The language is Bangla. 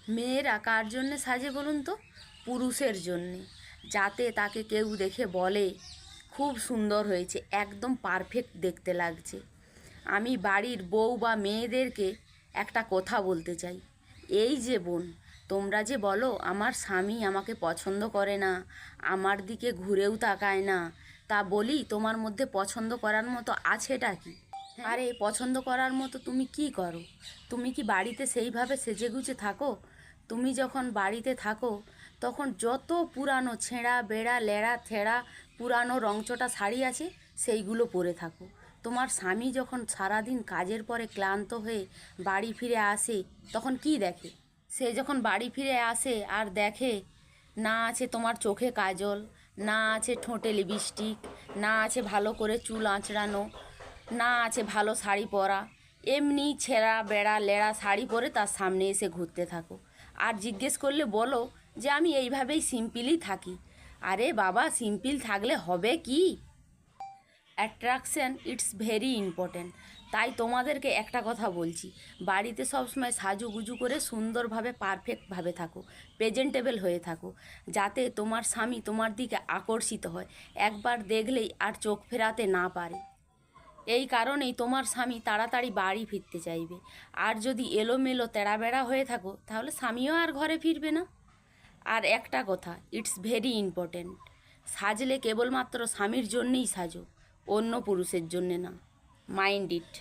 মেয়েরা কার জন্যে সাজে বলুন তো? পুরুষের জন্যে, যাতে তাকে কেউ দেখে বলে খুব সুন্দর হয়েছে, একদম পারফেক্ট দেখতে লাগছে। আমি বাড়ির বউ বা মেয়েদেরকে একটা কথা বলতে চাই। এই যে বোন, তোমরা যে বলো আমার স্বামী আমাকে পছন্দ করে না, আমার দিকে ঘুরেও তাকায় না, তা বলি তোমার মধ্যে পছন্দ করার মতো আছেটা কি? আরে পছন্দ করার মতো তুমি কি করো? তুমি কি বাড়িতে সেইভাবে সেজেগুজে থাকো? তুমি যখন বাড়িতে থাকো তখন যত পুরানো ছেঁড়া বেড়া লেড়া থেড়া পুরানো রংচটা শাড়ি আছে সেইগুলো পরে থাকো। তোমার স্বামী যখন সারাদিন কাজের পরে ক্লান্ত হয়ে বাড়ি ফিরে আসে তখন কি দেখে? সে যখন বাড়ি ফিরে আসে আর দেখে না আছে তোমার চোখে কাজল, না আছে ঠোঁটে লিপস্টিক, না আছে ভালো করে চুল আঁচড়ানো, না আছে ভালো শাড়ি পরা, এমনি ছেঁড়া বেড়া লেড়া শাড়ি পরে তার সামনে এসে ঘুরতে থাকো। আর জিজ্ঞেস করলে বলো যে আমি এইভাবেই সিম্পলই থাকি। আরে বাবা, সিম্পল থাকলে হবে কি? Attraction it's very important. তাই তোমাদেরকে একটা কথা বলছি, বাড়িতে সবসময় সাজুগুজু করে সুন্দরভাবে পারফেক্টভাবে থাকো, প্রেজেন্টেবল হয়ে থাকো, যাতে তোমার স্বামী তোমার দিকে আকর্ষিত হয়, একবার দেখলেই আর চোখ ফেরাতে না পারে। এই কারণেই তোমার স্বামী তাড়াতাড়ি বাড়ি ফিরতে চাইবে। আর যদি এলোমেলো তেড়াবেড়া হয়ে থাকো তাহলে স্বামীও আর ঘরে ফিরবে না। আর একটা কথা, ইটস ভেরি ইম্পর্ট্যান্ট, সাজলে কেবলমাত্র স্বামীর জন্যেই সাজো, অন্য পুরুষের জন্যে না। Mind it.